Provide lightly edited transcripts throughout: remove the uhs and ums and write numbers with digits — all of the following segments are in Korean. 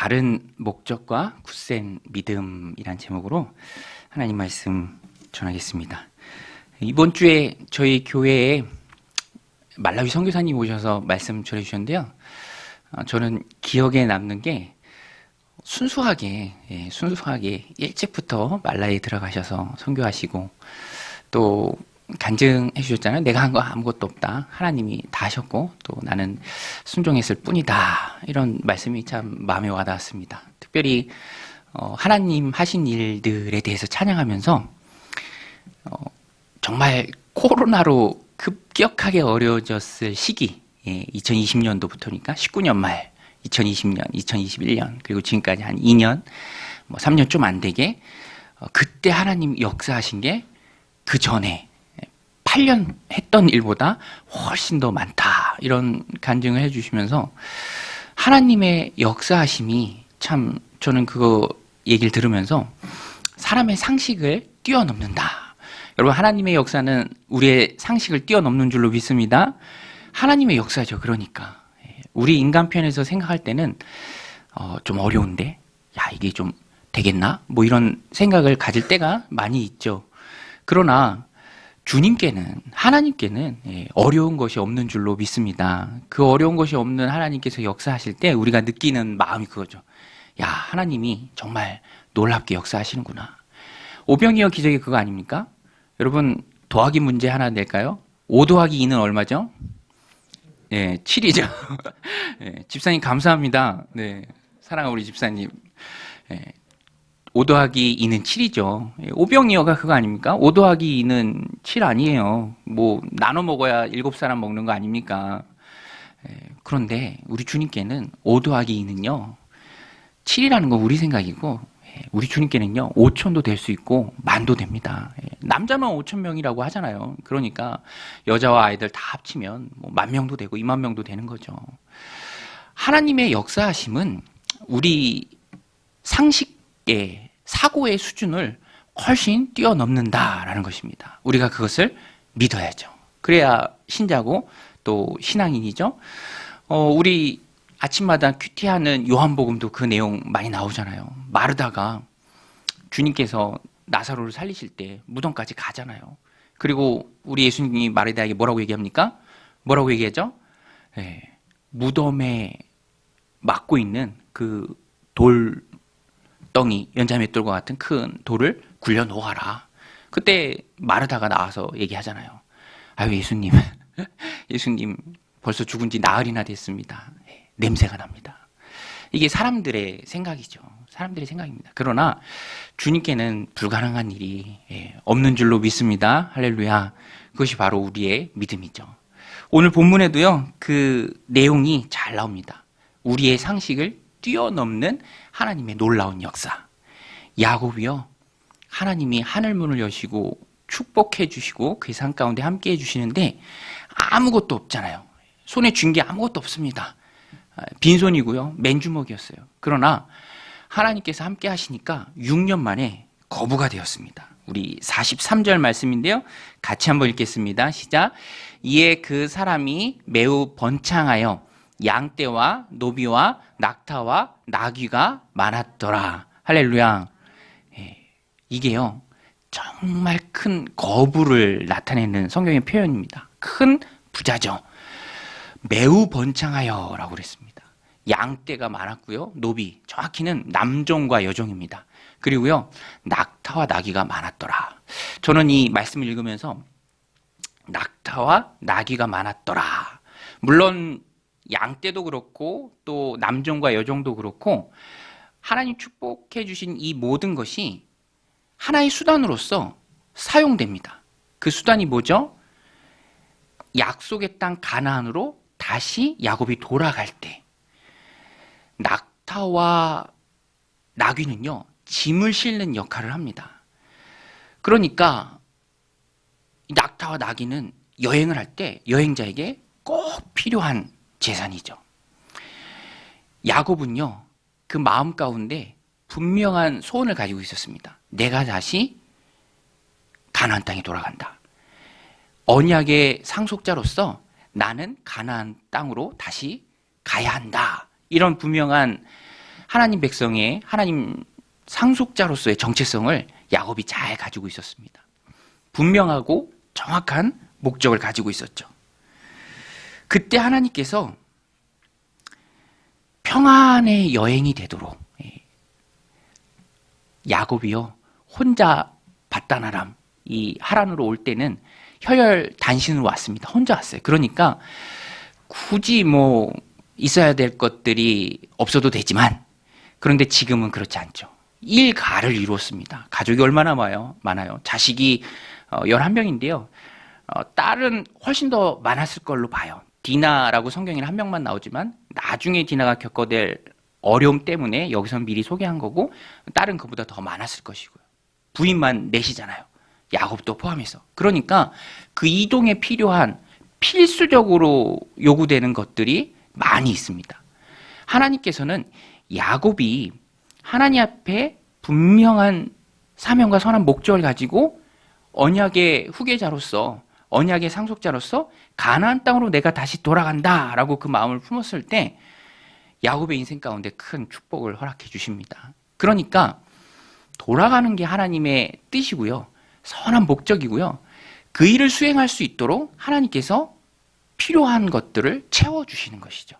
바른 목적과 굳센 믿음이란 제목으로 하나님 말씀 전하겠습니다. 이번 주에 저희 교회에 말라위 선교사님 오셔서 말씀 전해주셨는데요. 저는 기억에 남는 게 순수하게 일찍부터 말라위에 들어가셔서 선교하시고 또 간증해 주셨잖아요. 내가 한 거 아무것도 없다. 하나님이 다 하셨고 또 나는 순종했을 뿐이다. 이런 말씀이 참 마음에 와닿았습니다. 특별히 하나님 하신 일들에 대해서 찬양하면서 정말 코로나로 급격하게 어려워졌을 시기, 2020년도부터니까 19년 말, 2020년, 2021년 그리고 지금까지 한 2년, 3년 좀 안 되게 그때 하나님 역사하신 게 그 전에 8년 했던 일보다 훨씬 더 많다. 이런 간증을 해주시면서 하나님의 역사하심이 참 저는 그거 얘기를 들으면서 사람의 상식을 뛰어넘는다. 여러분 하나님의 역사는 우리의 상식을 뛰어넘는 줄로 믿습니다. 하나님의 역사죠. 그러니까 우리 인간 편에서 생각할 때는 좀 어려운데 이게 좀 되겠나? 뭐 이런 생각을 가질 때가 많이 있죠. 그러나 주님께는 하나님께는 어려운 것이 없는 줄로 믿습니다. 그 어려운 것이 없는 하나님께서 역사하실 때 우리가 느끼는 마음이 그거죠. 하나님이 정말 놀랍게 역사하시는구나. 오병이어 기적이 그거 아닙니까? 여러분 더하기 문제 하나 낼까요? 5 더하기 2는 얼마죠? 7이죠. 집사님 감사합니다. 사랑하는 우리 집사님. 5 더하기 2는 7이죠. 오병이어가 그거 아닙니까? 5 더하기 2는 7 아니에요. 뭐 나눠 먹어야 7사람 먹는 거 아닙니까? 그런데 우리 주님께는 5 더하기 2는요. 7이라는 건 우리 생각이고 우리 주님께는요. 5천도 될 수 있고 만도 됩니다. 남자만 5천 명이라고 하잖아요. 그러니까 여자와 아이들 다 합치면 뭐 10,000명도 되고 20,000명도 되는 거죠. 하나님의 역사하심은 우리 상식의 사고의 수준을 훨씬 뛰어넘는다라는 것입니다. 우리가 그것을 믿어야죠. 그래야 신자고 또 신앙인이죠. 우리 아침마다 큐티하는 요한복음도 그 내용 많이 나오잖아요. 마르다가 주님께서 나사로를 살리실 때 무덤까지 가잖아요. 그리고 우리 예수님이 마르다에게 뭐라고 얘기합니까? 뭐라고 얘기하죠? 무덤에 막고 있는 그 돌덩이, 연자맷돌과 같은 큰 돌을 굴려 놓아라. 그때 마르다가 나와서 얘기하잖아요. 예수님, 예수님 벌써 죽은 지 나흘이나 됐습니다. 냄새가 납니다. 이게 사람들의 생각이죠. 사람들의 생각입니다. 그러나 주님께는 불가능한 일이 없는 줄로 믿습니다. 할렐루야. 그것이 바로 우리의 믿음이죠. 오늘 본문에도요. 그 내용이 잘 나옵니다. 우리의 상식을 뛰어넘는 하나님의 놀라운 역사. 야곱이요. 하나님이 하늘문을 여시고 축복해 주시고 그 산 가운데 함께 해 주시는데 아무것도 없잖아요. 손에 쥔 게 아무것도 없습니다. 빈손이고요. 맨주먹이었어요. 그러나 하나님께서 함께 하시니까 6년 만에 거부가 되었습니다. 우리 43절 말씀인데요. 같이 한번 읽겠습니다. 시작. 이에 그 사람이 매우 번창하여 양떼와 노비와 낙타와 나귀가 많았더라. 할렐루야. 이게요. 정말 큰 거부를 나타내는 성경의 표현입니다. 큰 부자죠. 매우 번창하여 라고 그랬습니다. 양떼가 많았고요. 노비, 정확히는 남종과 여종입니다. 그리고요. 낙타와 나귀가 많았더라. 저는 이 말씀을 읽으면서 낙타와 나귀가 많았더라. 물론 양떼도 그렇고 또 남종과 여종도 그렇고 하나님 축복해 주신 이 모든 것이 하나의 수단으로서 사용됩니다. 그 수단이 뭐죠? 약속의 땅 가나안으로 다시 야곱이 돌아갈 때 낙타와 나귀는요. 짐을 싣는 역할을 합니다. 그러니까 낙타와 나귀는 여행을 할 때 여행자에게 꼭 필요한 재산이죠. 야곱은요. 그 마음 가운데 분명한 소원을 가지고 있었습니다. 내가 다시 가나안 땅에 돌아간다. 언약의 상속자로서 나는 가나안 땅으로 다시 가야 한다. 이런 분명한 하나님 백성의 하나님 상속자로서의 정체성을 야곱이 잘 가지고 있었습니다. 분명하고 정확한 목적을 가지고 있었죠. 그때 하나님께서 평안의 여행이 되도록 야곱이요 혼자 밧다나람 이 하란으로 올 때는 혈혈 단신으로 왔습니다. 혼자 왔어요. 그러니까 굳이 뭐 있어야 될 것들이 없어도 되지만 그런데 지금은 그렇지 않죠. 일가를 이루었습니다. 가족이 얼마나 많아요. 자식이 11명인데요. 딸은 훨씬 더 많았을 걸로 봐요. 디나라고 성경에는 한 명만 나오지만 나중에 디나가 겪어낼 어려움 때문에 여기서 미리 소개한 거고 딸은 그보다 더 많았을 것이고요. 부인만 넷이잖아요. 야곱도 포함해서. 그러니까 그 이동에 필요한 필수적으로 요구되는 것들이 많이 있습니다. 하나님께서는 야곱이 하나님 앞에 분명한 사명과 선한 목적을 가지고 언약의 후계자로서 언약의 상속자로서 가나안 땅으로 내가 다시 돌아간다라고 그 마음을 품었을 때 야곱의 인생 가운데 큰 축복을 허락해 주십니다. 그러니까 돌아가는 게 하나님의 뜻이고요. 선한 목적이고요. 그 일을 수행할 수 있도록 하나님께서 필요한 것들을 채워주시는 것이죠.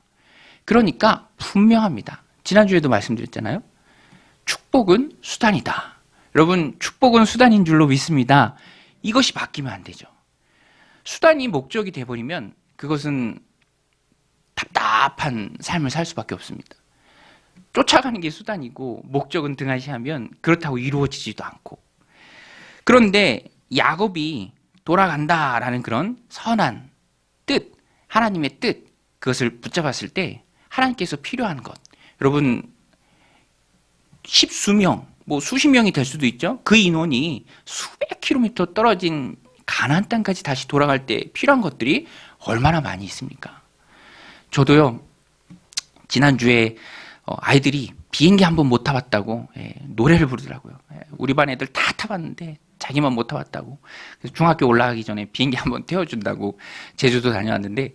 그러니까 분명합니다. 지난주에도 말씀드렸잖아요. 축복은 수단이다. 여러분, 축복은 수단인 줄로 믿습니다. 이것이 바뀌면 안 되죠. 수단이 목적이 돼버리면 그것은 답답한 삶을 살 수밖에 없습니다. 쫓아가는 게 수단이고 목적은 등한시하면 그렇다고 이루어지지도 않고. 그런데 야곱이 돌아간다라는 그런 선한 뜻, 하나님의 뜻, 그것을 붙잡았을 때 하나님께서 필요한 것, 여러분 십수명, 뭐 수십 명이 될 수도 있죠. 그 인원이 수백 킬로미터 떨어진 가나안 땅까지 다시 돌아갈 때 필요한 것들이 얼마나 많이 있습니까? 저도요, 지난주에 아이들이 비행기 한번 못 타봤다고 노래를 부르더라고요. 우리 반 애들 다 타봤는데 자기만 못 타봤다고. 그래서 중학교 올라가기 전에 비행기 한번 태워준다고 제주도 다녀왔는데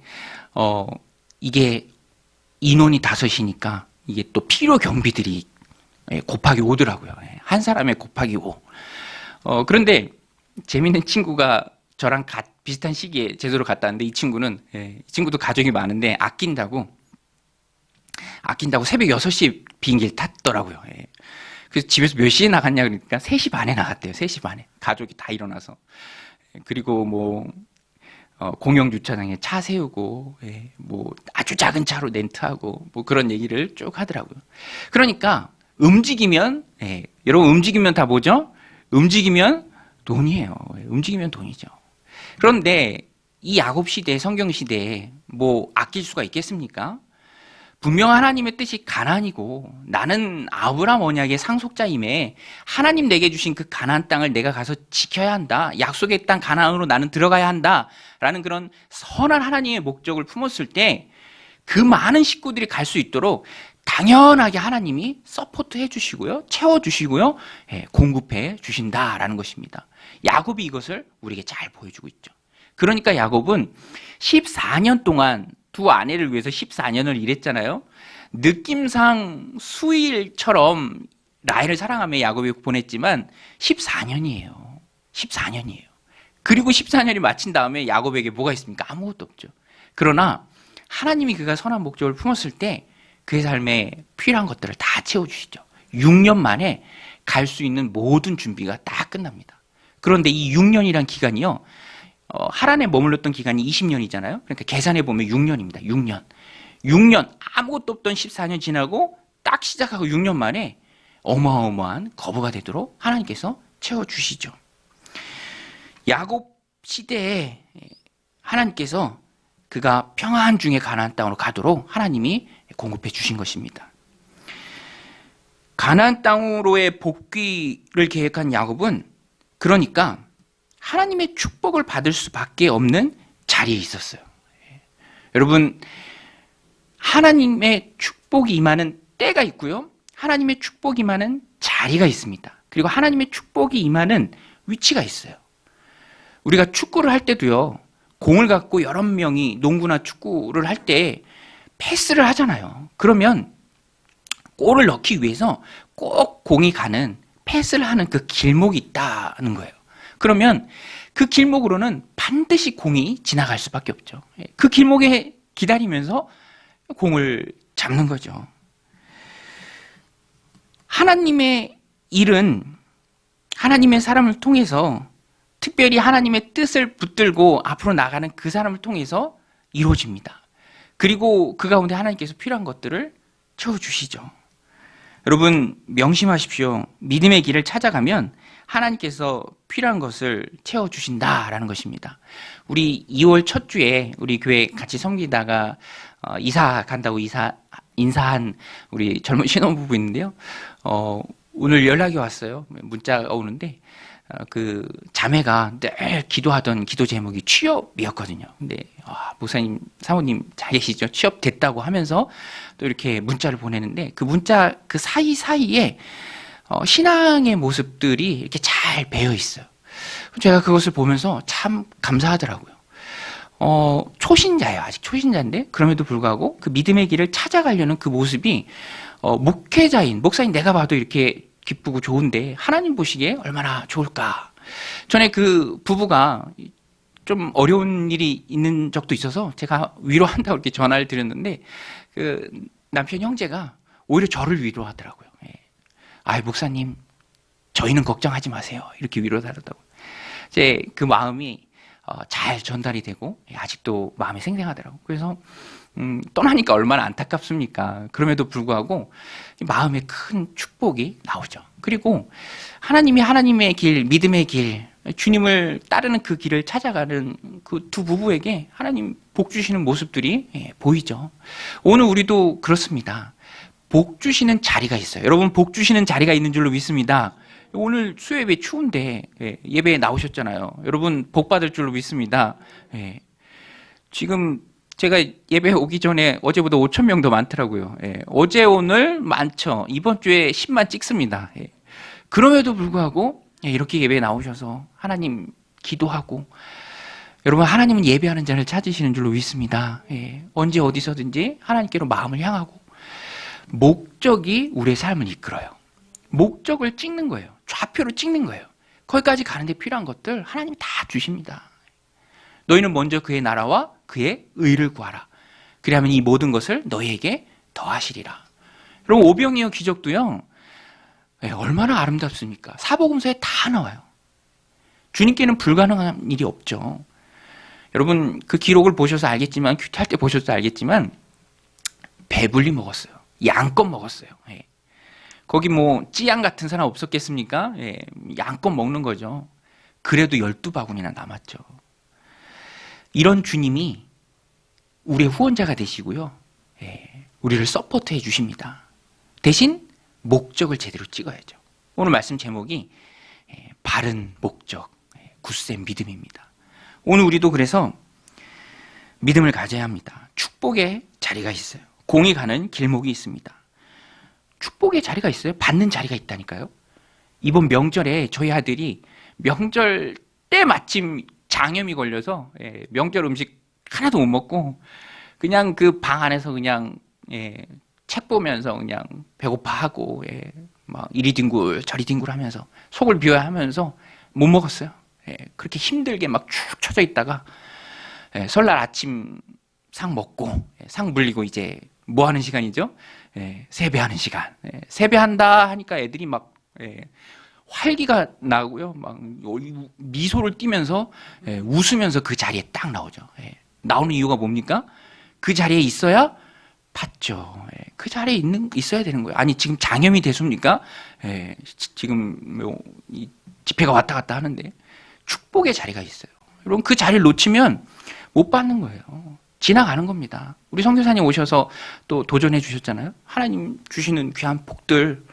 이게 인원이 5이니까 이게 또 필요 경비들이 곱하기 5더라고요. 한 사람에 곱하기 5. 그런데 재밌는 친구가 저랑 비슷한 시기에 제주도 갔다 왔는데 이 친구도 가족이 많은데 아낀다고 새벽 6시에 비행기를 탔더라고요. 그래서 집에서 몇 시에 나갔냐 그러니까 3시 반에 나갔대요. 3시 반에. 가족이 다 일어나서. 그리고 뭐 공영 주차장에 차 세우고 뭐 아주 작은 차로 렌트하고 뭐 그런 얘기를 쭉 하더라고요. 그러니까 움직이면 여러분 움직이면 다 뭐죠? 움직이면 돈이에요. 움직이면 돈이죠. 그런데 이 야곱 시대, 성경 시대에 뭐 아낄 수가 있겠습니까? 분명 하나님의 뜻이 가나안이고 나는 아브라함 언약의 상속자임에 하나님 내게 주신 그 가나안 땅을 내가 가서 지켜야 한다. 약속의 땅 가나안으로 나는 들어가야 한다라는 그런 선한 하나님의 목적을 품었을 때 그 많은 식구들이 갈 수 있도록 당연하게 하나님이 서포트해 주시고요. 채워 주시고요. 공급해 주신다라는 것입니다. 야곱이 이것을 우리에게 잘 보여주고 있죠. 그러니까 야곱은 14년 동안 두 아내를 위해서 14년을 일했잖아요. 느낌상 수일처럼 라헬을 사랑하며 야곱이 보냈지만 14년이에요. 14년이에요. 그리고 14년이 마친 다음에 야곱에게 뭐가 있습니까? 아무것도 없죠. 그러나 하나님이 그가 선한 목적을 품었을 때 그의 삶에 필요한 것들을 다 채워주시죠. 6년 만에 갈 수 있는 모든 준비가 다 끝납니다. 그런데 이 6년이란 기간이요. 하란에 머물렀던 기간이 20년이잖아요. 그러니까 계산해 보면 6년입니다. 6년 아무것도 없던 14년 지나고 딱 시작하고 6년 만에 어마어마한 거부가 되도록 하나님께서 채워주시죠. 야곱 시대에 하나님께서 그가 평안 중에 가나안 땅으로 가도록 하나님이 공급해 주신 것입니다. 가나안 땅으로의 복귀를 계획한 야곱은 그러니까 하나님의 축복을 받을 수밖에 없는 자리에 있었어요. 여러분, 하나님의 축복이 임하는 때가 있고요. 하나님의 축복이 임하는 자리가 있습니다. 그리고 하나님의 축복이 임하는 위치가 있어요. 우리가 축구를 할 때도요. 공을 갖고 여러 명이 농구나 축구를 할 때 패스를 하잖아요. 그러면 골을 넣기 위해서 꼭 공이 가는 패스를 하는 그 길목이 있다는 거예요. 그러면 그 길목으로는 반드시 공이 지나갈 수밖에 없죠. 그 길목에 기다리면서 공을 잡는 거죠. 하나님의 일은 하나님의 사람을 통해서, 특별히 하나님의 뜻을 붙들고 앞으로 나가는 그 사람을 통해서 이루어집니다. 그리고 그 가운데 하나님께서 필요한 것들을 채워주시죠. 여러분 명심하십시오. 믿음의 길을 찾아가면 하나님께서 필요한 것을 채워주신다라는 것입니다. 우리 2월 첫 주에 우리 교회 같이 섬기다가 이사 간다고 인사한 우리 젊은 신혼부부 있는데요. 오늘 연락이 왔어요. 문자가 오는데 그 자매가 늘 기도하던 기도 제목이 취업이었거든요. 근데 목사님, 사모님 잘 계시죠? 취업 됐다고 하면서 또 이렇게 문자를 보내는데 그 문자 그 사이사이에 신앙의 모습들이 이렇게 잘 배어 있어요. 제가 그것을 보면서 참 감사하더라고요. 초신자예요. 아직 초신자인데 그럼에도 불구하고 그 믿음의 길을 찾아가려는 그 모습이 목회자인 목사님 내가 봐도 이렇게 기쁘고 좋은데 하나님 보시기에 얼마나 좋을까. 전에 그 부부가 좀 어려운 일이 있는 적도 있어서 제가 위로한다고 이렇게 전화를 드렸는데 그 남편 형제가 오히려 저를 위로하더라고요. 목사님 저희는 걱정하지 마세요. 이렇게 위로하더라고요. 이제 그 마음이 잘 전달이 되고 아직도 마음이 생생하더라고요. 그래서 떠나니까 얼마나 안타깝습니까? 그럼에도 불구하고 마음에 큰 축복이 나오죠. 그리고 하나님이 하나님의 길, 믿음의 길, 주님을 따르는 그 길을 찾아가는 그 두 부부에게 하나님 복 주시는 모습들이 보이죠. 오늘 우리도 그렇습니다. 복 주시는 자리가 있어요. 여러분 복 주시는 자리가 있는 줄로 믿습니다. 오늘 수요예배 추운데 예배에 나오셨잖아요. 여러분 복 받을 줄로 믿습니다. 지금 제가 예배 오기 전에 어제보다 5,000명 더 많더라고요. 어제 오늘 많죠. 이번 주에 10만 찍습니다. 그럼에도 불구하고 이렇게 예배에 나오셔서 하나님 기도하고, 여러분 하나님은 예배하는 자를 찾으시는 줄로 믿습니다. 언제 어디서든지 하나님께로 마음을 향하고 목적이 우리의 삶을 이끌어요. 목적을 찍는 거예요. 좌표를 찍는 거예요. 거기까지 가는데 필요한 것들 하나님이 다 주십니다. 너희는 먼저 그의 나라와 그의 의를 구하라. 그리하면 이 모든 것을 너희에게 더하시리라. 여러분 오병이어 기적도요. 얼마나 아름답습니까? 사복음서에 다 나와요. 주님께는 불가능한 일이 없죠. 여러분 그 기록을 보셔서 알겠지만, 큐티할 때 보셔서 알겠지만 배불리 먹었어요. 양껏 먹었어요. 거기 뭐 찌양 같은 사람 없었겠습니까? 양껏 먹는 거죠. 그래도 12바구니나 남았죠. 이런 주님이 우리의 후원자가 되시고요. 우리를 서포트해 주십니다. 대신 목적을 제대로 찍어야죠. 오늘 말씀 제목이 바른 목적, 굳센 믿음입니다. 오늘 우리도 그래서 믿음을 가져야 합니다. 축복의 자리가 있어요. 공이 가는 길목이 있습니다. 축복의 자리가 있어요. 받는 자리가 있다니까요. 이번 명절에 저희 아들이 명절 때 마침 장염이 걸려서 명절 음식 하나도 못 먹고 그냥 그 방 안에서 그냥 책 보면서 그냥 배고파하고 막 이리 뒹굴 저리 뒹굴 하면서 속을 비워야 하면서 못 먹었어요. 그렇게 힘들게 막 축 처져 있다가 설날 아침 상 먹고 상 물리고 이제 뭐 하는 시간이죠? 세배하는 시간. 세배한다 하니까 애들이 막 활기가 나고요. 막 미소를 띠면서 웃으면서 그 자리에 딱 나오죠. 나오는 이유가 뭡니까? 그 자리에 있어야 받죠. 그 자리에 있어야 되는 거예요. 아니 지금 장염이 됐습니까? 지금 뭐 집회가 왔다 갔다 하는데 축복의 자리가 있어요. 여러분 그 자리를 놓치면 못 받는 거예요. 지나가는 겁니다. 우리 선교사님 오셔서 또 도전해 주셨잖아요. 하나님 주시는 귀한 복들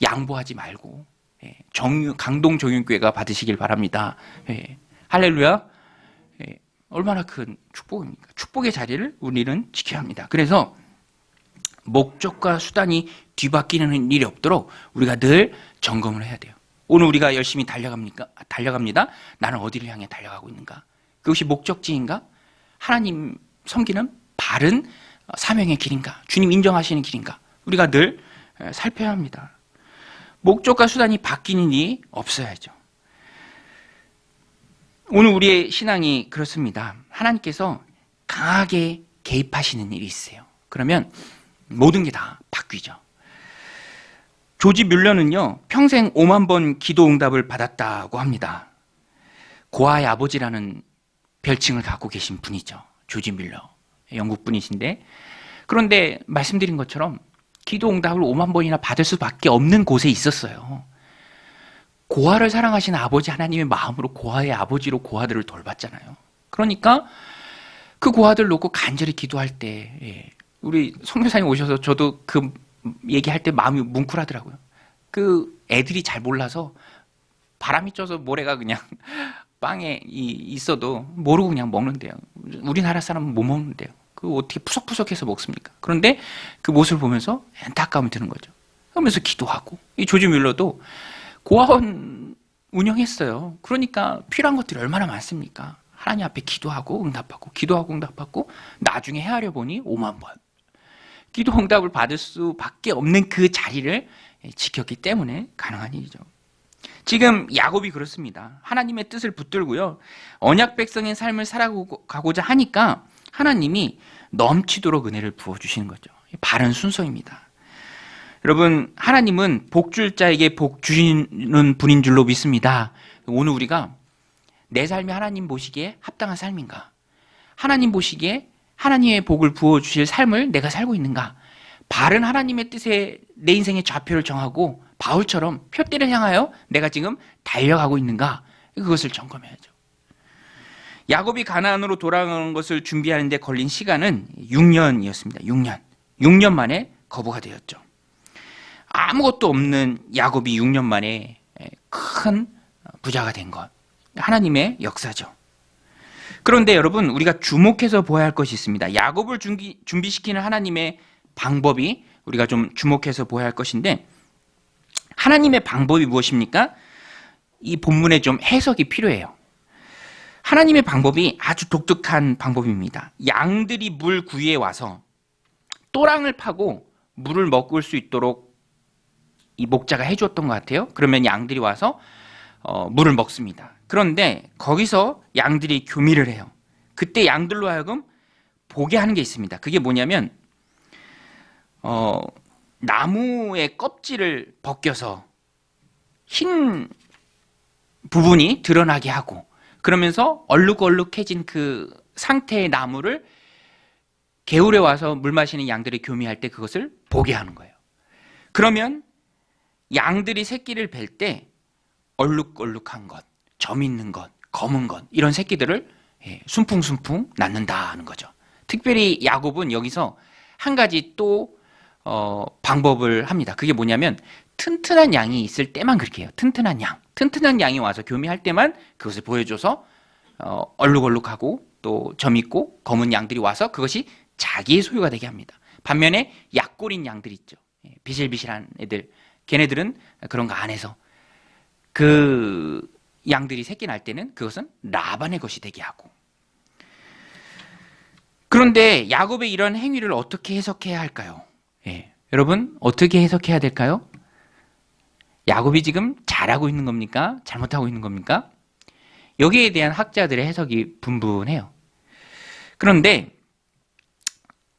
양보하지 말고 강동 종윤교회가 받으시길 바랍니다. 할렐루야. 얼마나 큰 축복입니까? 축복의 자리를 우리는 지켜야 합니다. 그래서 목적과 수단이 뒤바뀌는 일이 없도록 우리가 늘 점검을 해야 돼요. 오늘 우리가 열심히 달려갑니다. 나는 어디를 향해 달려가고 있는가? 그것이 목적지인가? 하나님 섬기는 바른 사명의 길인가? 주님 인정하시는 길인가? 우리가 늘 살펴야 합니다. 목적과 수단이 바뀌는 일이 없어야죠. 오늘 우리의 신앙이 그렇습니다. 하나님께서 강하게 개입하시는 일이 있어요. 그러면 모든 게 다 바뀌죠. 조지 뮬러는요, 평생 5만 번 기도 응답을 받았다고 합니다. 고아의 아버지라는 별칭을 갖고 계신 분이죠. 조지 뮬러. 영국 분이신데, 그런데 말씀드린 것처럼 기도 응답을 5만 번이나 받을 수밖에 없는 곳에 있었어요. 고아를 사랑하시는 아버지 하나님의 마음으로 고아의 아버지로 고아들을 돌봤잖아요. 그러니까 그 고아들 놓고 간절히 기도할 때, 우리 선교사님 오셔서 저도 그 얘기할 때 마음이 뭉클하더라고요. 그 애들이 잘 몰라서 바람이 쪄서 모래가 그냥 빵에 있어도 모르고 그냥 먹는데요. 우리나라 사람은 못 먹는데요. 그 어떻게 푸석푸석해서 먹습니까? 그런데 그 모습을 보면서 안타까움이 드는 거죠. 그러면서 기도하고, 이 조지 뮬러도 고아원 운영했어요. 그러니까 필요한 것들이 얼마나 많습니까? 하나님 앞에 기도하고 응답하고 기도하고 응답하고 나중에 헤아려 보니 5만 번 기도 응답을 받을 수밖에 없는 그 자리를 지켰기 때문에 가능한 일이죠. 지금 야곱이 그렇습니다. 하나님의 뜻을 붙들고요, 언약 백성의 삶을 살아가고자 하니까 하나님이 넘치도록 은혜를 부어주시는 거죠. 바른 순서입니다. 여러분, 하나님은 복 줄 자에게 복 주시는 분인 줄로 믿습니다. 오늘 우리가 내 삶이 하나님 보시기에 합당한 삶인가? 하나님 보시기에 하나님의 복을 부어주실 삶을 내가 살고 있는가? 바른 하나님의 뜻에 내 인생의 좌표를 정하고 바울처럼 표대를 향하여 내가 지금 달려가고 있는가? 그것을 점검해야죠. 야곱이 가나안으로 돌아가는 것을 준비하는 데 걸린 시간은 6년이었습니다. 6년 만에 거부가 되었죠. 아무것도 없는 야곱이 6년 만에 큰 부자가 된 것, 하나님의 역사죠. 그런데 여러분, 우리가 주목해서 보아야 할 것이 있습니다. 야곱을 준비시키는 하나님의 방법이 우리가 좀 주목해서 보아야 할 것인데, 하나님의 방법이 무엇입니까? 이 본문에 좀 해석이 필요해요. 하나님의 방법이 아주 독특한 방법입니다. 양들이 물 구유에 와서 또랑을 파고 물을 먹을 수 있도록 이 목자가 해주었던 것 같아요. 그러면 양들이 와서 물을 먹습니다. 그런데 거기서 양들이 교미를 해요. 그때 양들로 하여금 보게 하는 게 있습니다. 그게 뭐냐면 나무의 껍질을 벗겨서 흰 부분이 드러나게 하고, 그러면서 얼룩얼룩해진 그 상태의 나무를 개울에 와서 물 마시는 양들이 교미할 때 그것을 보게 하는 거예요. 그러면 양들이 새끼를 뵐 때 얼룩얼룩한 것, 점 있는 것, 검은 것, 이런 새끼들을 순풍순풍 낳는다 하는 거죠. 특별히 야곱은 여기서 한 가지 또 방법을 합니다. 그게 뭐냐면 튼튼한 양이 있을 때만 그렇게 해요. 튼튼한 양이 와서 교미할 때만 그것을 보여줘서 얼룩얼룩하고 또 점 있고 검은 양들이 와서 그것이 자기의 소유가 되게 합니다. 반면에 약골인 양들 있죠. 비실비실한 애들, 걔네들은 그런 거 안 해서 그 양들이 새끼 날 때는 그것은 라반의 것이 되게 하고. 그런데 야곱의 이런 행위를 어떻게 해석해야 할까요? 여러분, 어떻게 해석해야 될까요? 야곱이 지금 잘하고 있는 겁니까? 잘못하고 있는 겁니까? 여기에 대한 학자들의 해석이 분분해요. 그런데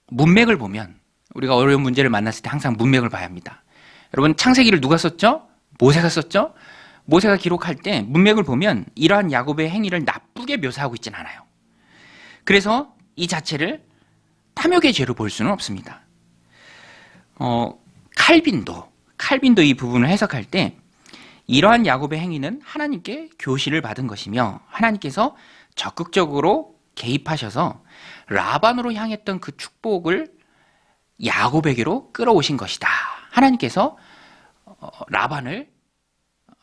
문맥을 보면, 우리가 어려운 문제를 만났을 때 항상 문맥을 봐야 합니다. 여러분, 창세기를 누가 썼죠? 모세가 썼죠? 모세가 기록할 때 문맥을 보면 이러한 야곱의 행위를 나쁘게 묘사하고 있지는 않아요. 그래서 이 자체를 탐욕의 죄로 볼 수는 없습니다. 칼빈도 이 부분을 해석할 때 이러한 야곱의 행위는 하나님께 교시를 받은 것이며 하나님께서 적극적으로 개입하셔서 라반으로 향했던 그 축복을 야곱에게로 끌어오신 것이다. 하나님께서 라반을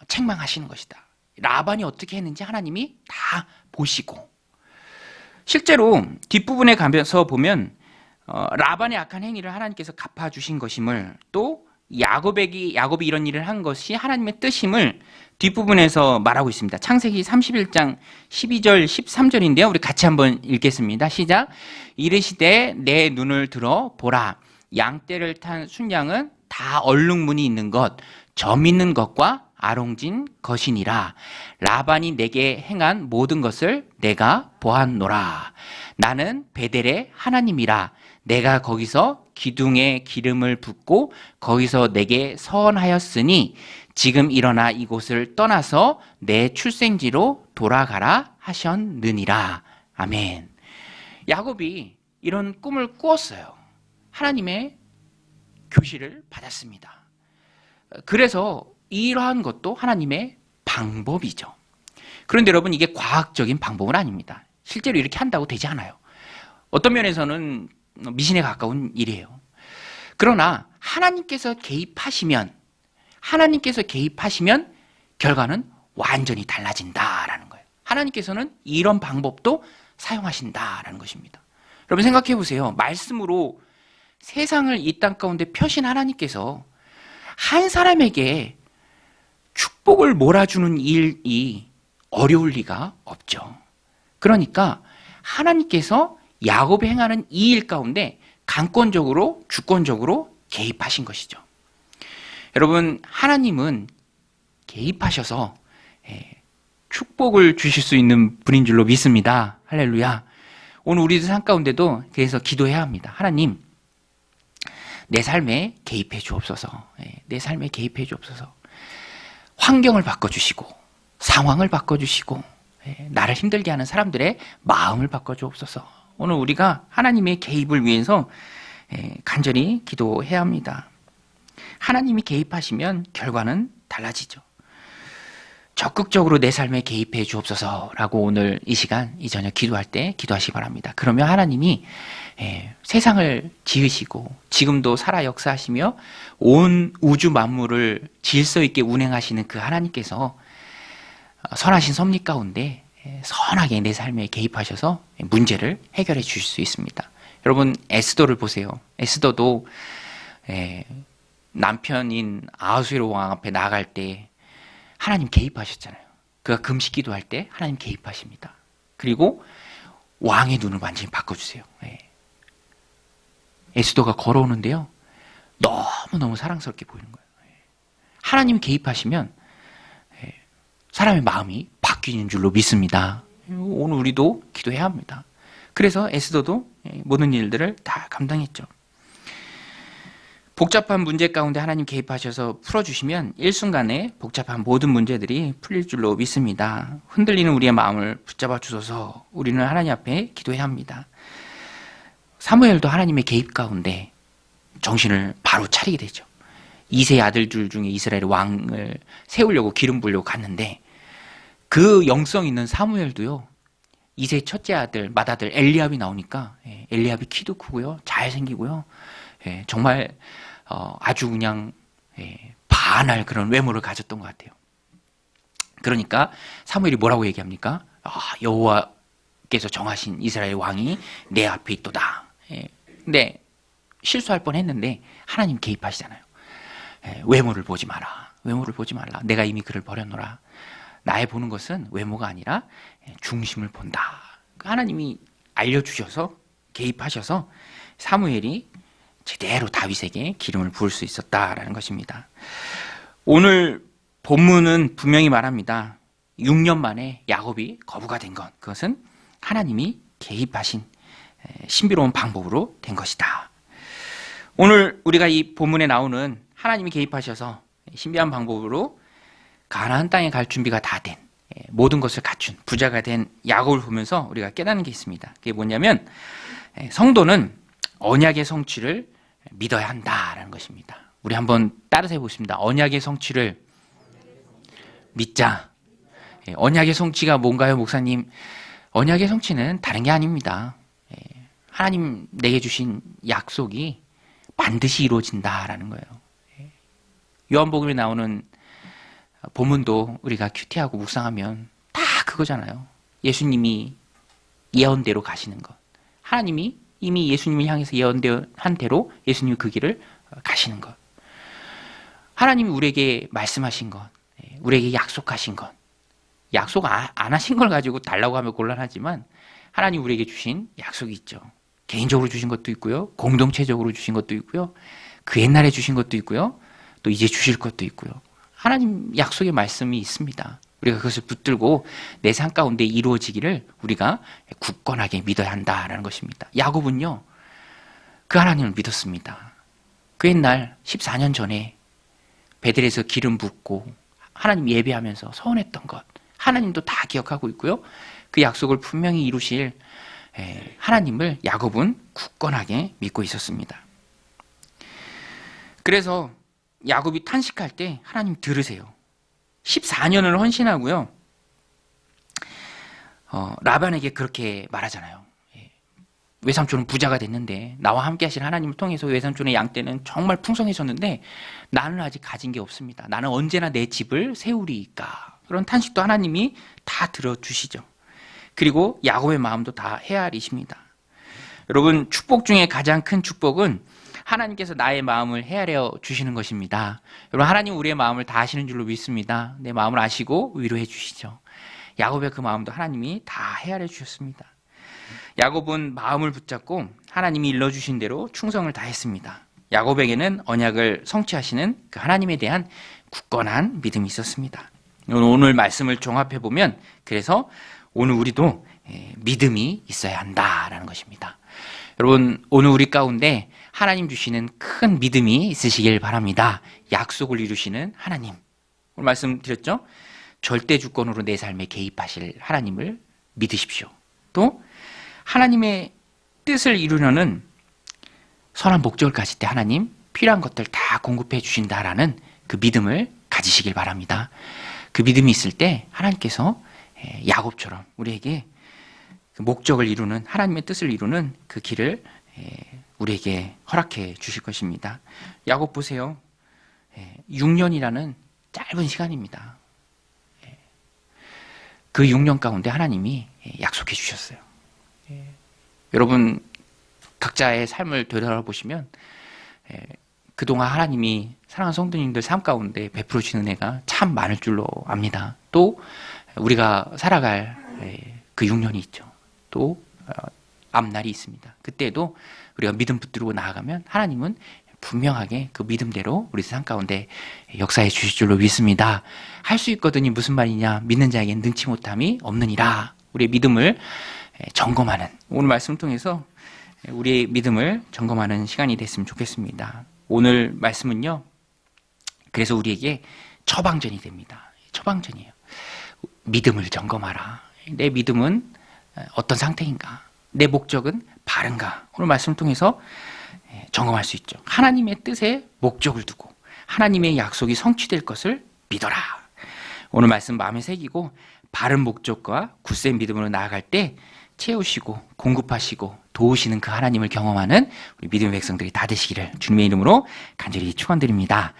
책망하시는 것이다. 라반이 어떻게 했는지 하나님이 다 보시고, 실제로 뒷부분에 가면서 보면 라반의 악한 행위를 하나님께서 갚아주신 것임을, 또 야곱이 이런 일을 한 것이 하나님의 뜻임을 뒷부분에서 말하고 있습니다. 창세기 31장 12절 13절인데요. 우리 같이 한번 읽겠습니다. 시작. 이르시되 내 눈을 들어 보라. 양떼를 탄 순양은 다 얼룩무늬 있는 것, 점 있는 것과 아롱진 것이니라. 라반이 내게 행한 모든 것을 내가 보았노라. 나는 베델의 하나님이라. 내가 거기서 기둥에 기름을 붓고 거기서 내게 서원하였으니 지금 일어나 이곳을 떠나서 내 출생지로 돌아가라 하셨느니라. 아멘. 야곱이 이런 꿈을 꾸었어요. 하나님의 교시를 받았습니다. 그래서 이러한 것도 하나님의 방법이죠. 그런데 여러분, 이게 과학적인 방법은 아닙니다. 실제로 이렇게 한다고 되지 않아요. 어떤 면에서는 미신에 가까운 일이에요. 그러나 하나님께서 개입하시면 결과는 완전히 달라진다라는 거예요. 하나님께서는 이런 방법도 사용하신다라는 것입니다. 여러분 생각해 보세요. 말씀으로 세상을 이 땅 가운데 펴신 하나님께서 한 사람에게 축복을 몰아주는 일이 어려울 리가 없죠. 그러니까 하나님께서 야곱이 행하는 이 일 가운데 강권적으로, 주권적으로 개입하신 것이죠. 여러분, 하나님은 개입하셔서 축복을 주실 수 있는 분인 줄로 믿습니다. 할렐루야. 오늘 우리들 삶 가운데도 그래서 기도해야 합니다. 하나님, 내 삶에 개입해 주옵소서. 내 삶에 개입해 주옵소서. 환경을 바꿔주시고, 상황을 바꿔주시고, 나를 힘들게 하는 사람들의 마음을 바꿔주옵소서. 오늘 우리가 하나님의 개입을 위해서 간절히 기도해야 합니다. 하나님이 개입하시면 결과는 달라지죠. 적극적으로 내 삶에 개입해 주옵소서라고 오늘 이 시간, 이 저녁 기도할 때 기도하시기 바랍니다. 그러면 하나님이 세상을 지으시고 지금도 살아 역사하시며 온 우주 만물을 질서 있게 운행하시는 그 하나님께서 선하신 섭리 가운데 선하게 내 삶에 개입하셔서 문제를 해결해 주실 수 있습니다. 여러분, 에스더를 보세요. 에스더도 남편인 아하수에로 왕 앞에 나아갈 때 하나님 개입하셨잖아요. 그가 금식 기도할 때 하나님 개입하십니다. 그리고 왕의 눈을 완전히 바꿔주세요. 에스더가 걸어오는데요, 너무너무 사랑스럽게 보이는 거예요. 하나님 개입하시면 사람의 마음이 바뀌는 줄로 믿습니다. 오늘 우리도 기도해야 합니다. 그래서 에스더도 모든 일들을 다 감당했죠. 복잡한 문제 가운데 하나님 개입하셔서 풀어주시면 일순간에 복잡한 모든 문제들이 풀릴 줄로 믿습니다. 흔들리는 우리의 마음을 붙잡아 주셔서 우리는 하나님 앞에 기도해야 합니다. 사무엘도 하나님의 개입 가운데 정신을 바로 차리게 되죠. 2세 아들들 중에 이스라엘의 왕을 세우려고 기름 부으려고 갔는데 그 영성 있는 사무엘도요, 2세 첫째 아들 맏아들 엘리압이 나오니까 엘리압이 키도 크고요, 잘생기고요, 정말 아주 그냥 반할 그런 외모를 가졌던 것 같아요. 그러니까 사무엘이 뭐라고 얘기합니까? 여호와께서 정하신 이스라엘 왕이 내 앞에 있도다. 근데 실수할 뻔했는데 하나님 개입하시잖아요. 외모를 보지 마라. 외모를 보지 말라. 내가 이미 그를 버렸노라. 나의 보는 것은 외모가 아니라 중심을 본다. 하나님이 알려주셔서 개입하셔서 사무엘이 제대로 다윗에게 기름을 부을 수 있었다라는 것입니다. 오늘 본문은 분명히 말합니다. 6년 만에 야곱이 거부가 된 것, 그것은 하나님이 개입하신 신비로운 방법으로 된 것이다. 오늘 우리가 이 본문에 나오는 하나님이 개입하셔서 신비한 방법으로 가나안 땅에 갈 준비가 다 된, 모든 것을 갖춘 부자가 된 야곱을 보면서 우리가 깨닫는 게 있습니다. 그게 뭐냐면 성도는 언약의 성취를 믿어야 한다라는 것입니다. 우리 한번 따라서 해보겠습니다. 언약의 성취를 믿자. 언약의 성취가 뭔가요, 목사님? 언약의 성취는 다른 게 아닙니다. 하나님 내게 주신 약속이 반드시 이루어진다라는 거예요. 요한복음에 나오는 본문도 우리가 큐티하고 묵상하면 다 그거잖아요. 예수님이 예언대로 가시는 것. 하나님이 이미 예수님을 향해서 예언한 대로 예수님이 그 길을 가시는 것. 하나님이 우리에게 말씀하신 것, 우리에게 약속하신 것. 약속 안 하신 걸 가지고 달라고 하면 곤란하지만 하나님 우리에게 주신 약속이 있죠. 개인적으로 주신 것도 있고요. 공동체적으로 주신 것도 있고요. 그 옛날에 주신 것도 있고요. 또 이제 주실 것도 있고요. 하나님 약속의 말씀이 있습니다. 우리가 그것을 붙들고 내 삶 가운데 이루어지기를 우리가 굳건하게 믿어야 한다라는 것입니다. 야곱은요, 그 하나님을 믿었습니다. 그 옛날 14년 전에 베들에서 기름 붓고 하나님 예배하면서 서원했던 것, 하나님도 다 기억하고 있고요. 그 약속을 분명히 이루실 하나님을 야곱은 굳건하게 믿고 있었습니다. 그래서 야곱이 탄식할 때 하나님 들으세요. 14년을 헌신하고요. 라반에게 그렇게 말하잖아요. 외삼촌은 부자가 됐는데 나와 함께 하신 하나님을 통해서 외삼촌의 양떼는 정말 풍성해졌는데 나는 아직 가진 게 없습니다. 나는 언제나 내 집을 세우리이까. 그런 탄식도 하나님이 다 들어주시죠. 그리고 야곱의 마음도 다 헤아리십니다. 여러분, 축복 중에 가장 큰 축복은 하나님께서 나의 마음을 헤아려 주시는 것입니다. 여러분, 하나님 우리의 마음을 다 아시는 줄로 믿습니다. 내 마음을 아시고 위로해 주시죠. 야곱의 그 마음도 하나님이 다 헤아려 주셨습니다. 야곱은 마음을 붙잡고 하나님이 일러주신 대로 충성을 다했습니다. 야곱에게는 언약을 성취하시는 그 하나님에 대한 굳건한 믿음이 있었습니다. 오늘 말씀을 종합해보면 그래서 오늘 우리도 믿음이 있어야 한다라는 것입니다. 여러분, 오늘 우리 가운데 하나님 주시는 큰 믿음이 있으시길 바랍니다. 약속을 이루시는 하나님. 오늘 말씀드렸죠? 절대 주권으로 내 삶에 개입하실 하나님을 믿으십시오. 또 하나님의 뜻을 이루려는 선한 목적을 가질 때 하나님 필요한 것들 다 공급해 주신다라는 그 믿음을 가지시길 바랍니다. 그 믿음이 있을 때 하나님께서 야곱처럼 우리에게 그 목적을 이루는 하나님의 뜻을 이루는 그 길을 우리에게 허락해 주실 것입니다. 야곱 보세요. 6년이라는 짧은 시간입니다. 그 6년 가운데 하나님이 약속해 주셨어요. 여러분, 각자의 삶을 되돌아보시면 그동안 하나님이 사랑하는 성도님들 삶 가운데 베풀어 주시는 은혜가 참 많을 줄로 압니다. 또 우리가 살아갈 그 6년이 있죠. 또 앞날이 있습니다. 그때도 우리가 믿음 붙들고 나아가면 하나님은 분명하게 그 믿음대로 우리 삶 가운데 역사해 주실 줄로 믿습니다. 할 수 있거든이 무슨 말이냐? 믿는 자에게는 능치 못함이 없느니라. 우리의 믿음을 점검하는, 오늘 말씀 통해서 우리의 믿음을 점검하는 시간이 됐으면 좋겠습니다. 오늘 말씀은요, 그래서 우리에게 처방전이 됩니다. 처방전이에요. 믿음을 점검하라. 내 믿음은 어떤 상태인가? 내 목적은 바른가? 오늘 말씀을 통해서 점검할 수 있죠. 하나님의 뜻에 목적을 두고 하나님의 약속이 성취될 것을 믿어라. 오늘 말씀 마음에 새기고 바른 목적과 굳센 믿음으로 나아갈 때 채우시고 공급하시고 도우시는 그 하나님을 경험하는 우리 믿음의 백성들이 다 되시기를 주님의 이름으로 간절히 축원드립니다.